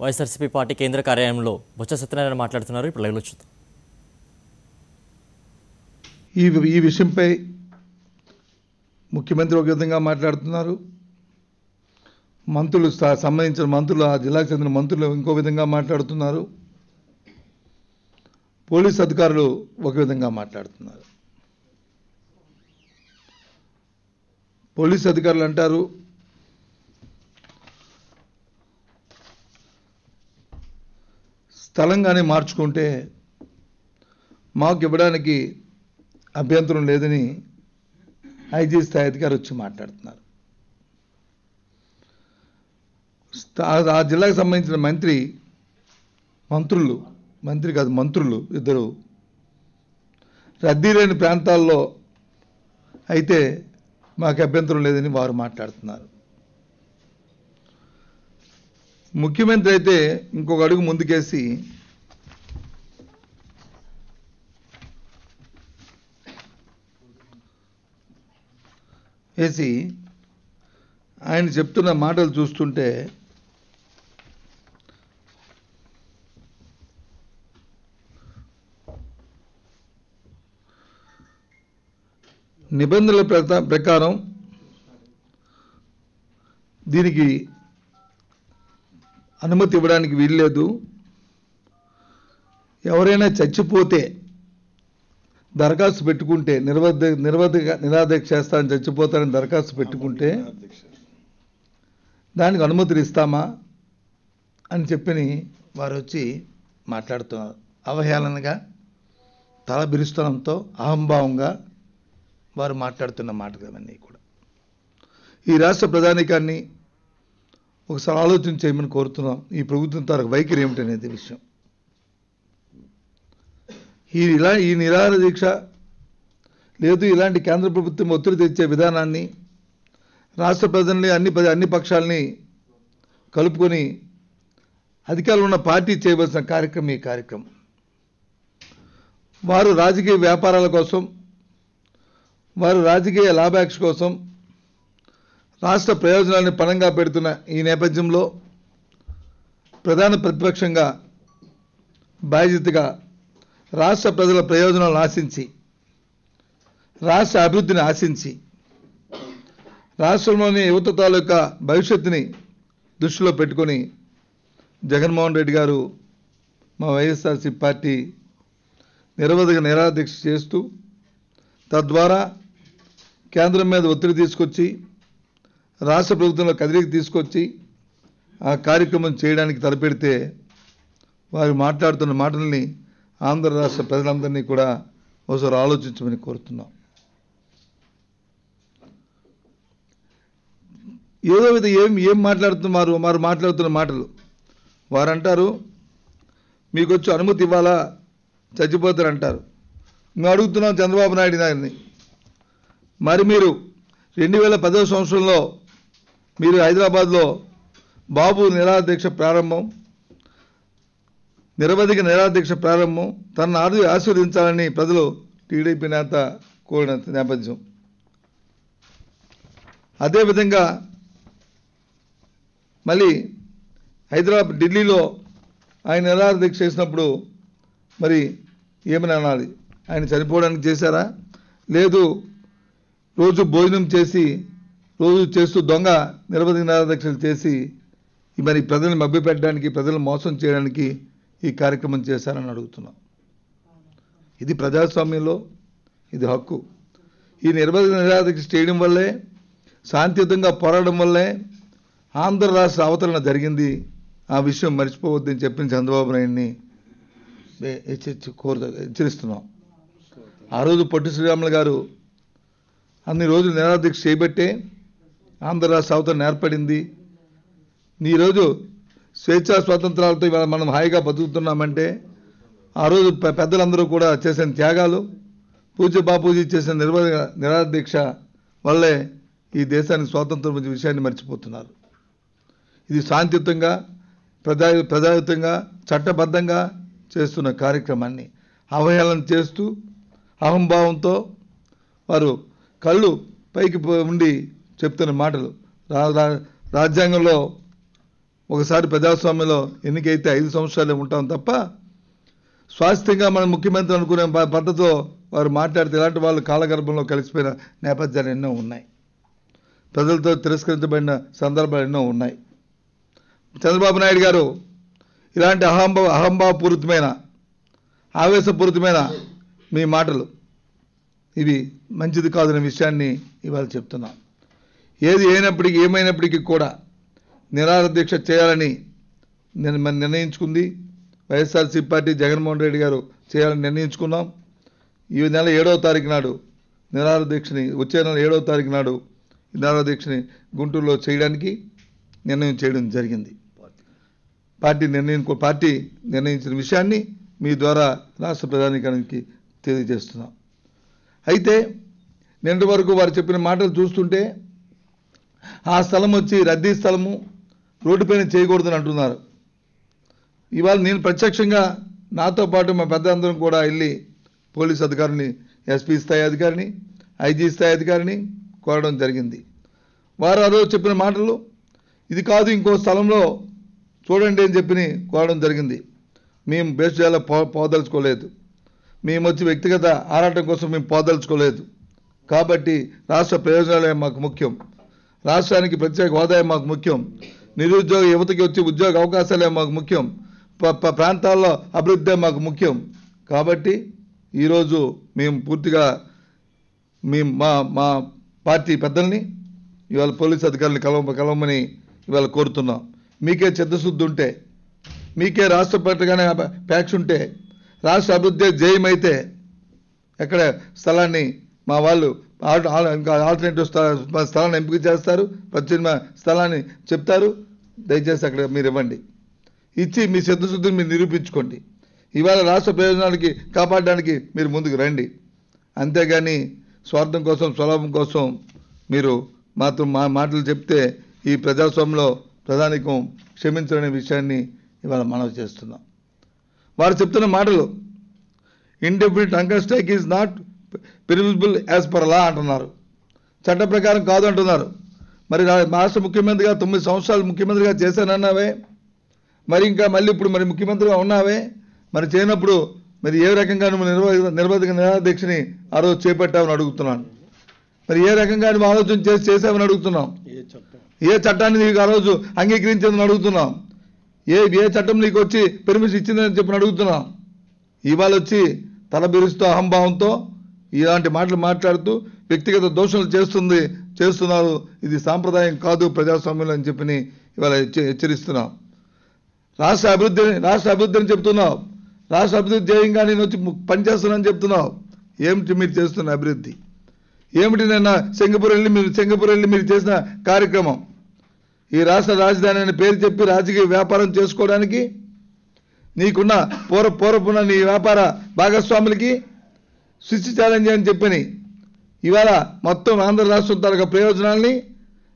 YSRCP party కేంద్ర కార్యాలయంలో బొత్స సత్యనారాయణ మాట్లాడుతున్నారు. ఇప్పుడు లైవ్లో చూద్దాం. ఈ విషయంపై ముఖ్యమంత్రి ఒక విధంగా మాట్లాడుతున్నారు, మంత్రులు సంబంధించిన మంత్రులు, ఆ జిల్లాకు చెందిన మంత్రులు ఇంకో విధంగా మాట్లాడుతున్నారు, పోలీస్ అధికారులు ఒక విధంగా మాట్లాడుతున్నారు. పోలీస్ అధికారులు అంటారు స్థలంగానే మార్చుకుంటే మాకు ఇవ్వడానికి అభ్యంతరం లేదని ఐజీ స్థాయి అధికారి వచ్చి మాట్లాడుతున్నారు. ఆ జిల్లాకు సంబంధించిన మంత్రులు ఇద్దరు రద్దీ లేని ప్రాంతాల్లో అయితే మాకు అభ్యంతరం లేదని వారు మాట్లాడుతున్నారు. ముఖ్యమంత్రి అయితే ఇంకొక అడుగు ముందుకేసి ఆయన చెప్తున్న మాటలు చూస్తుంటే నిబంధనల ప్రకారం దీనికి అనుమతి ఇవ్వడానికి వీల్లేదు. ఎవరైనా చచ్చిపోతే దరఖాస్తు పెట్టుకుంటే నిరాదీక్ష చేస్తారని చచ్చిపోతారని దరఖాస్తు పెట్టుకుంటే దానికి అనుమతులు ఇస్తామా అని చెప్పని వారు వచ్చి మాట్లాడుతున్నారు. అవహేళనగా, తల బిరుస్తనంతో, అహంభావంగా వారు మాట్లాడుతున్న మాటలు అవన్నీ కూడా ఈ రాష్ట్ర ప్రధానికాన్ని ఒకసారి ఆలోచన చేయమని కోరుతున్నాం. ఈ ప్రభుత్వం తాలూకు వైఖరి ఏమిటనేది విషయం. ఈ నిరాహార దీక్ష లేదు, ఇలాంటి కేంద్ర ప్రభుత్వం ఒత్తిడి తెచ్చే విధానాన్ని రాష్ట్ర ప్రజల్ని అన్ని పక్షాలని కలుపుకొని అధికారంలో ఉన్న పార్టీ చేయవలసిన కార్యక్రమం ఈ కార్యక్రమం. వారు రాజకీయ వ్యాపారాల కోసం, వారు రాజకీయ లాభాపేక్ష కోసం రాష్ట్ర ప్రయోజనాలను పణంగా పెడుతున్న ఈ నేపథ్యంలో ప్రధాన ప్రతిపక్షంగా బాధ్యతగా రాష్ట్ర ప్రజల ప్రయోజనాలను ఆశించి, రాష్ట్ర అభివృద్ధిని ఆశించి, రాష్ట్రంలోని యువత తాలూకా భవిష్యత్తుని దృష్టిలో పెట్టుకొని జగన్మోహన్ రెడ్డి గారు మా వైఎస్ఆర్సీపీ పార్టీ నిరాహార దీక్ష చేస్తూ తద్వారా కేంద్రం మీద ఒత్తిడి తీసుకొచ్చి రాష్ట్ర ప్రభుత్వంలో కదిలికి తీసుకొచ్చి ఆ కార్యక్రమం చేయడానికి తలపెడితే వారు మాట్లాడుతున్న మాటల్ని ఆంధ్ర రాష్ట్ర ప్రజలందరినీ కూడా ఒకసారి ఆలోచించమని కోరుతున్నాం. ఏదో విధ ఏం మాట్లాడుతున్నారు వారు మాట్లాడుతున్న మాటలు. వారంటారు మీకు వచ్చి అనుమతి ఇవ్వాలా, చచ్చిపోతారంటారు. మేము అడుగుతున్నాం చంద్రబాబు నాయుడు గారిని, మరి మీరు 2010 సంవత్సరంలో మీరు హైదరాబాద్లో బాబు నిరాదీక్ష ప్రారంభం, నిరవధిక నిరాదీక్ష ప్రారంభం, తనను ఆశీర్వదించాలని ప్రజలు టీడీపీ నేత కోరిన నేపథ్యం. అదేవిధంగా మళ్ళీ ఢిల్లీలో ఆయన నిరాదీక్ష చేసినప్పుడు మరి ఏమని అనాలి? ఆయన చనిపోవడానికి చేశారా? లేదు, రోజు భోజనం చేసి, రోజు చేస్తూ దొంగ నిరవధిక నిరాదీక్షలు చేసి మరి ప్రజలను మభ్యపెట్టడానికి, ప్రజలను మోసం చేయడానికి ఈ కార్యక్రమం చేశారని అడుగుతున్నాం. ఇది ప్రజాస్వామ్యంలో ఇది హక్కు. ఈ నిరవధిక నిరాదీక్ష చేయడం వల్లే, శాంతియుతంగా పోరాడడం వల్లే ఆంధ్ర రాష్ట్ర అవతరణ జరిగింది. ఆ విషయం మర్చిపోవద్దని చెప్పిన చంద్రబాబు నాయుడిని హెచ్చరిస్తున్నాం. ఆ రోజు పొట్టి శ్రీరాములు గారు అన్ని రోజులు నిరాదీక్ష చేయబట్టే ఆంధ్ర రాష్ట్ర అవతరణ ఏర్పడింది. ఈరోజు స్వేచ్ఛా స్వాతంత్రాలతో ఇవాళ మనం హాయిగా బతుకుతున్నామంటే ఆ రోజు పెద్దలందరూ కూడా చేసిన త్యాగాలు, పూజ్య బాపూజీ చేసిన నిరాదీక్ష వల్లే ఈ దేశానికి స్వాతంత్రం వచ్చే విషయాన్ని మర్చిపోతున్నారు. ఇది శాంతియుతంగా, ప్రజాయుతంగా, చట్టబద్ధంగా చేస్తున్న కార్యక్రమాన్ని అవహేళన చేస్తూ అహంభావంతో వారు కళ్ళు పైకి ఉండి చెప్తున్న మాటలు. రాజ్యాంగంలో ఒకసారి ప్రజాస్వామ్యంలో ఎన్నికైతే 5 సంవత్సరాలే ఉంటాం తప్ప స్వాస్థ్యంగా మన ముఖ్యమంత్రి అనుకునే పద్ధతిలో వారు మాట్లాడితే ఇలాంటి వాళ్ళు కాలగర్భంలో కలిసిపోయిన నేపథ్యాలు ఎన్నో ఉన్నాయి. ప్రజలతో తిరస్కరించబడిన సందర్భాలు ఎన్నో ఉన్నాయి. చంద్రబాబు నాయుడు గారు ఇలాంటి అహంభావపూరితమైన ఆవేశపూరితమైన మీ మాటలు ఇవి మంచిది కాదనే విషయాన్ని ఇవాళ చెప్తున్నాం. ఏది ఏమైనప్పటికీ కూడా నిరాహార దీక్ష చేయాలని నిర్ణయించుకుంది వైఎస్ఆర్సీపీ పార్టీ. జగన్మోహన్ రెడ్డి గారు చేయాలని నిర్ణయించుకున్నాం. ఈ నెల 7వ తారీఖు నాడు నిరాహార దీక్షని, వచ్చే నెల 7వ తారీఖు నాడు నిరాహార దీక్షని గుంటూరులో చేయడానికి నిర్ణయం చేయడం జరిగింది. పార్టీ నిర్ణయించిన విషయాన్ని మీ ద్వారా రాష్ట్ర ప్రధానికానికి తెలియజేస్తున్నాం. అయితే నిన్నటి వరకు వారు చెప్పిన మాటలు చూస్తుంటే ఆ స్థలం వచ్చి రద్దీ స్థలము, రోడ్డుపైన చేయకూడదని అంటున్నారు. ఇవాళ నేను ప్రత్యక్షంగా నాతో పాటు మా పెద్దందరం కూడా వెళ్ళి పోలీస్ అధికారిని, ఎస్పీ స్థాయి అధికారిని, ఐజీ స్థాయి అధికారిని కోరడం జరిగింది. వారు ఆ రోజు చెప్పిన మాటలు ఇది కాదు, ఇంకో స్థలంలో చూడండి అని చెప్పి కోరడం జరిగింది. మేము బేస్జాల పోదలుచుకోలేదు. మేము వచ్చి వ్యక్తిగత ఆరాటం కోసం మేము పోదలుచుకోలేదు. కాబట్టి రాష్ట్ర ప్రయోజనాలే మాకు ముఖ్యం, రాష్ట్రానికి ప్రత్యేక హోదా మాకు ముఖ్యం, నిరుద్యోగ యువతకి వచ్చి ఉద్యోగ అవకాశాలే మాకు ముఖ్యం, ప్రాంతాల్లో అభివృద్ధి మాకు ముఖ్యం. కాబట్టి ఈరోజు మేము పూర్తిగా మా పార్టీ పెద్దల్ని ఇవాళ పోలీస్ అధికారులు కలవమని ఇవాళ కోరుతున్నాం. మీకే చిత్తశుద్ధి ఉంటే, మీకే రాష్ట్ర పట్టగానే ప్యాక్స్ ఉంటే, రాష్ట్ర అభివృద్ధి జయమైతే ఎక్కడ స్థలాన్ని మా వాళ్ళు ఆల్టర్నేటివ్ స్థలాన్ని ఎంపిక చేస్తారు, ప్రత్యామ్నాయ స్థలాన్ని చెప్తారు. దయచేసి అక్కడ మీరు ఇవ్వండి, ఇచ్చి మీ చిత్తశుద్ధిని మీరు నిరూపించుకోండి. ఇవాళ రాష్ట్ర ప్రయోజనాలకి కాపాడడానికి మీరు ముందుకు రండి. అంతేగాని స్వార్థం కోసం, స్వలాభం కోసం మీరు మాత్రం మాటలు చెప్తే ఈ ప్రజాస్వామ్యంలో ప్రధానికం క్షమించడనే విషయాన్ని ఇవాళ మనవి చేస్తున్నాం. వారు చెప్తున్న మాటలు indefinite hunger strike is not permissible as per law అంటున్నారు. చట్ట ప్రకారం కాదు అంటున్నారు. మరి రాష్ట్ర ముఖ్యమంత్రిగా 9 సంవత్సరాలు ముఖ్యమంత్రిగా చేశానన్నావే, మరి ఇంకా మళ్ళీ ఇప్పుడు మరి ముఖ్యమంత్రిగా ఉన్నావే, మరి చేయనప్పుడు మరి ఏ రకంగా నువ్వు నిరవధిక నిరాదీక్షని ఆ రోజు చేపట్టావని అడుగుతున్నాను. మరి ఏ రకంగా నువ్వు ఆలోచన చేసావని అడుగుతున్నాం. ఏ చట్టాన్ని నీకు ఆ రోజు అంగీకరించిందని అడుగుతున్నాం. ఏ చట్టం నీకు వచ్చి పెర్మిషన్ ఇచ్చిందని చెప్పి అడుగుతున్నాం. ఇవాళ వచ్చి తల బిరుస్తూ అహంభావంతో ఇలాంటి మాటలు మాట్లాడుతూ వ్యక్తిగత దోషాలు చేస్తున్నారు. ఇది సాంప్రదాయం కాదు ప్రజాస్వామ్యంలో అని చెప్పి ఇవాళ హెచ్చరిస్తున్నాం. రాష్ట్ర అభివృద్ధిని చెప్తున్నావు. రాష్ట్ర అభివృద్ధి ధ్యేయంగా నేను వచ్చి పనిచేస్తున్నానని చెప్తున్నావు. ఏమిటి మీరు చేస్తున్న అభివృద్ధి? ఏమిటి నిన్న సింగపూర్ వెళ్ళి మీరు చేసిన కార్యక్రమం? ఈ రాష్ట్ర రాజధాని అనే పేరు చెప్పి రాజకీయ వ్యాపారం చేసుకోవడానికి నీకున్న పూర్వపున్న నీ వ్యాపార భాగస్వాములకి స్విచ్ ఛాలెంజ్ అని చెప్పని ఇవాళ మొత్తం ఆంధ్ర రాష్ట్రం తాలూకా ప్రయోజనాల్ని,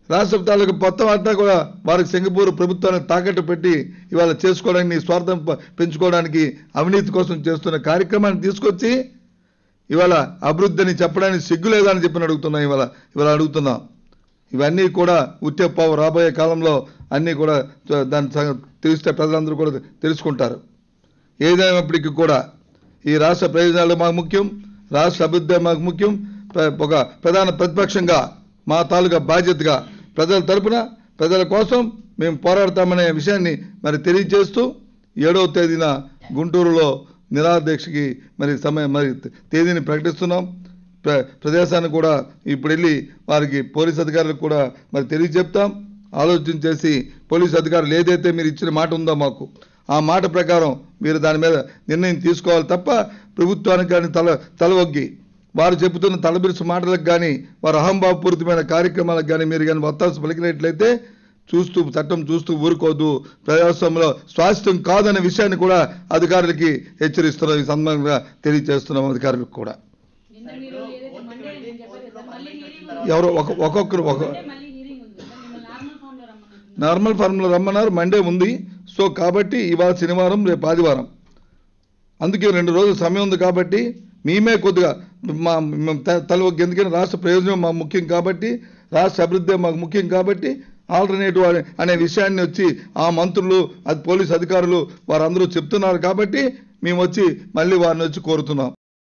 రాష్ట్ర తాలూకా మొత్తం అంతా కూడా వారికి సింగపూర్ ప్రభుత్వాన్ని తాకట్టు పెట్టి ఇవాళ చేసుకోవడానికి, నీ స్వార్థం పెంచుకోవడానికి, అవినీతి కోసం చేస్తున్న కార్యక్రమాన్ని తీసుకొచ్చి ఇవాళ అభివృద్ధిని చెప్పడానికి సిగ్గు లేదని చెప్పి అడుగుతున్నాం. ఇవాళ అడుగుతున్నాం. ఇవన్నీ కూడా ఉత్తేపావు రాబోయే కాలంలో అన్నీ కూడా దాన్ని తెలిస్తే ప్రజలందరూ కూడా తెలుసుకుంటారు. ఏదైనప్పటికీ కూడా ఈ రాష్ట్ర ప్రయోజనాలు మాకు ముఖ్యం, రాష్ట్ర అభివృద్ధి మాకు ముఖ్యం. ఒక ప్రధాన ప్రతిపక్షంగా మా తాలూకా బాధ్యతగా ప్రజల తరపున ప్రజల కోసం మేము పోరాడతామనే విషయాన్ని మరి తెలియజేస్తూ 7వ తేదీన గుంటూరులో నిరాహార దీక్షకి మరి తేదీని ప్రకటిస్తున్నాం. ప్రదేశాన్ని కూడా ఇప్పుడు వెళ్ళి వారికి పోలీస్ అధికారులకు కూడా మరి తెలియజెప్తాం. ఆలోచన చేసి పోలీసు అధికారులు ఏదైతే మీరు ఇచ్చిన మాట ఉందో మాకు, ఆ మాట ప్రకారం మీరు దాని మీద నిర్ణయం తీసుకోవాలి తప్ప ప్రభుత్వానికి కానీ తలవొగ్గి వారు చెబుతున్న తలబిరుసు మాటలకు కానీ, వారు అహంభావపూరితమైన కార్యక్రమాలకు కానీ మీరు కానీ ఒత్తాసు పలికినట్లయితే చట్టం చూస్తూ ఊరుకోదు. ప్రజాస్వామ్యంలో స్వాస్థ్యం కాదనే విషయాన్ని కూడా అధికారులకి హెచ్చరిస్తున్నాం. ఈ సందర్భంగా తెలియజేస్తున్నాం అధికారులకు కూడా. ఎవరో ఒక్కొక్కరు నార్మల్ ఫార్మ్లో రమ్మన్నారు. మండే ఉంది. సో కాబట్టి ఇవాళ శనివారం, రేపు ఆదివారం, అందుకే 2 రోజులు సమయం ఉంది. కాబట్టి మేమే కొద్దిగా ఎందుకంటే రాష్ట్ర ప్రయోజనం మాకు ముఖ్యం కాబట్టి, రాష్ట్ర అభివృద్ధి మాకు ముఖ్యం కాబట్టి ఆల్టర్నేటివ్ అనే విషయాన్ని వచ్చి ఆ మంత్రులు అది పోలీస్ అధికారులు వారందరూ చెప్తున్నారు కాబట్టి మేము వచ్చి మళ్ళీ వారిని వచ్చి కోరుతున్నాం.